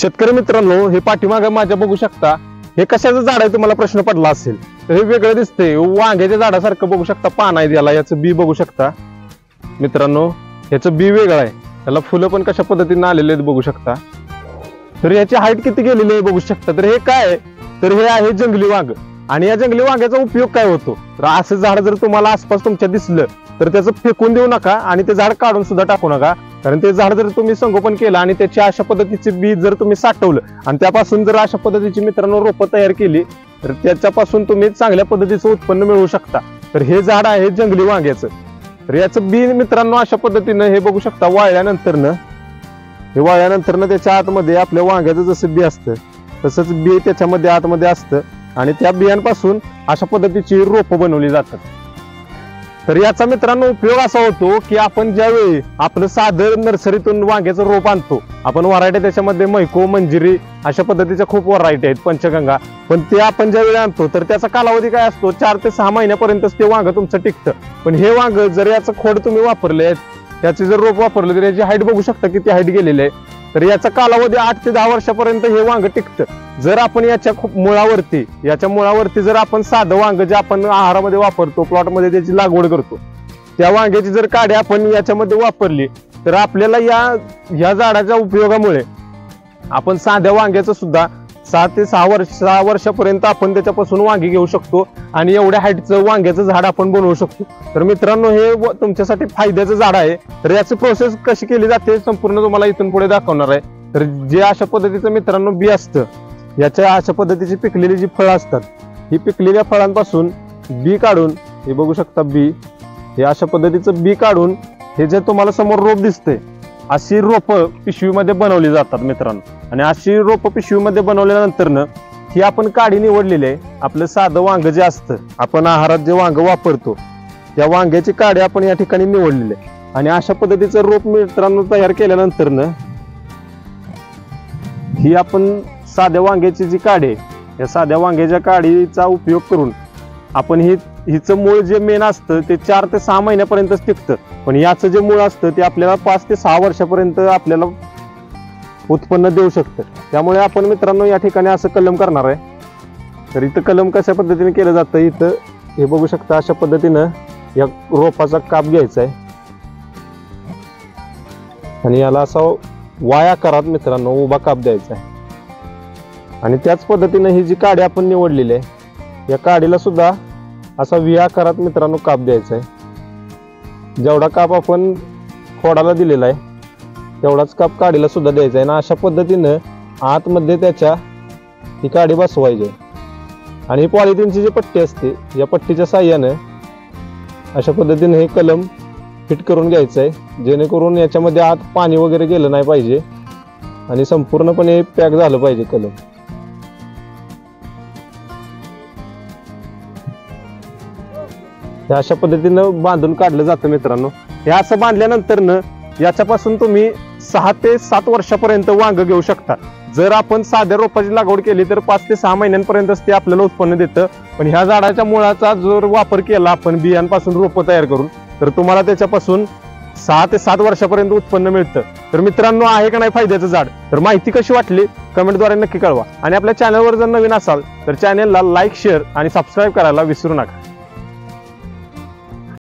शेतकरी मित्रांनो, हे पाठीमागे माझ्या बघू शकता, हे कशाचं झाड आहे तुम्हाला प्रश्न पडला असेल तर हे वेगळं दिसतंय, वांग्याच्या झाडासारखं बघू शकता, पान आहे त्याला, याचं बी बघू शकता मित्रांनो, याचं बी वेगळं आहे, त्याला फुलं पण कशा पद्धतीने आलेले आहेत बघू शकता. तर याची हाईट किती गेलेली आहे बघू शकता. तर हे काय आहे, तर हे आहे जंगली वांग. आणि या जंगली वांग्याचा उपयोग काय होतो, तर असं झाड जर तुम्हाला आसपास तुमच्या दिसलं तर त्याचं फेकून देऊ नका आणि ते झाड काढून सुद्धा टाकू नका. कारण ते झाड जर तुम्ही संगोपन केलं आणि त्याची अशा पद्धतीचे बी जर तुम्ही साठवलं आणि त्यापासून जर अशा पद्धतीची मित्रांनो रोपं तयार केली तर त्याच्यापासून तुम्ही चांगल्या पद्धतीचं उत्पन्न मिळवू शकता. तर हे झाड आहे जंगली वांग्याचं. तर याचं बी मित्रांनो अशा पद्धतीनं हे बघू शकता, वाळल्यानंतर त्याच्या आतमध्ये आपल्या वांग्याचं जसं बी असतं तसंच बी त्याच्यामध्ये आतमध्ये असतं आणि त्या बियांपासून अशा पद्धतीची रोपं बनवली जातात. तर याचा मित्रांनो उपयोग असा होतो की आपण ज्यावेळी आपलं साधं नर्सरीतून वांग्याचं रोप आणतो, आपण व्हरायटी त्याच्यामध्ये मैको, मंजिरी अशा पद्धतीच्या खूप व्हरायटी आहेत, पंचगंगा, पण ते आपण ज्यावेळी आणतो तर त्याचा कालावधी काय असतो, 4 ते 6 महिन्यापर्यंतच ते वांग तुमचं टिकतं. पण हे वांग जर याचं खोड तुम्ही वापरले, त्याचे जर रोप वापरले तर याची हाईट बघू शकता किती हाईट गेलेली आहे. तर याचा कालावधी 8 ते 10 वर्षापर्यंत हे वांग टिकतं. जर आपण याच्या मुळावरती जर आपण साधं वांग जे आपण आहारामध्ये वापरतो, प्लॉटमध्ये त्याची लागवड करतो, त्या वांग्याची जर काडी आपण याच्यामध्ये वापरली तर आपल्याला या झाडाच्या उपयोगामुळे आपण साध्या वांग्याचं सुद्धा 6 ते 6 वर्षापर्यंत आपण त्याच्यापासून वांगी घेऊ शकतो आणि एवढ्या हाईटचं वांग्याचं झाड आपण बनवू शकतो. तर मित्रांनो, हे तुमच्यासाठी फायद्याचं झाड आहे. तर याची प्रोसेस कशी केली जाते संपूर्ण तुम्हाला इथून पुढे दाखवणार आहे. तर जे अशा पद्धतीचं मित्रांनो बी असतं, याच्या अशा पद्धतीची पिकलेली जी फळं असतात, ही पिकलेल्या फळांपासून बी काढून, हे बघू शकता बी, हे अशा पद्धतीचं बी काढून हे जे तुम्हाला समोर रोप दिसतंय, अशी रोपं पिशवीमध्ये बनवली जातात मित्रांनो. आणि अशी रोपं पिशवीमध्ये बनवल्यानंतर ही आपण काडी निवडलेली आहे. आपलं साधं वांग जे असतं, आपण आहारात जे वांग वापरतो त्या वांग्याची काडी आपण या ठिकाणी निवडलेली आहे. आणि अशा पद्धतीचं रोप मित्रांनो तयार केल्यानंतर ही आपण साध्या वांग्याची जी काडी आहे, या साध्या वांग्याच्या काडीचा उपयोग करून आपण हिचं मूळ जे मेन असतं ते 4 ते 6 महिन्यापर्यंतच टिकतं. पण याचं जे मूळ असतं ते आपल्याला 5 ते 6 वर्षापर्यंत आपल्याला उत्पन्न देऊ शकतं. त्यामुळे आपण मित्रांनो या ठिकाणी असं कलम करणार आहे. तर इथं कलम कशा पद्धतीने केलं जातं, इथं हे बघू शकता, अशा पद्धतीनं या रोपाचा काप घ्यायचा आहे आणि याला असा वाय आकारात मित्रांनो उभा काप द्यायचा आहे. आणि त्याच पद्धतीनं ही जी काडी आपण निवडलेली आहे, या काडीला सुद्धा असा व्ही आकारात मित्रांनो काप द्यायचा आहे. जेवढा काप आपण खोडाला दिलेला आहे तेवढाच काप काडीला सुद्धा द्यायचा आहे. आणि अशा पद्धतीनं आतमध्ये त्याच्या ही काडी बसवायची आहे. आणि ही पॉलिथिनची जी पट्टी असते, या पट्टीच्या साह्यानं अशा पद्धतीने हे कलम फिट करून घ्यायचं आहे, जेणेकरून याच्यामध्ये आत पाणी वगैरे गेलं नाही पाहिजे आणि संपूर्णपणे पॅक झालं पाहिजे कलम. हे अशा पद्धतीनं बांधून काढलं जातं मित्रांनो. हे असं बांधल्यानंतर याच्यापासून तुम्ही 6 ते 7 वर्षापर्यंत वांग घेऊ शकता. जर आपण साध्या रोपाची लागवड केली तर 5 ते 6 महिन्यांपर्यंतच ते आपल्याला उत्पन्न देतं. पण ह्या झाडाच्या मुळाचा जर वापर केला आपण बियांपासून रोपं तयार करून, तर तुम्हाला त्याच्यापासून 6 ते 7 वर्षापर्यंत उत्पन्न मिळतं. तर मित्रांनो, आहे का नाही फायद्याचं झाड? तर माहिती कशी वाटली कमेंटद्वारे नक्की कळवा. आणि आपल्या चॅनलवर जर नवीन असाल तर चॅनलला लाईक, शेअर आणि सबस्क्राईब करायला विसरू नका.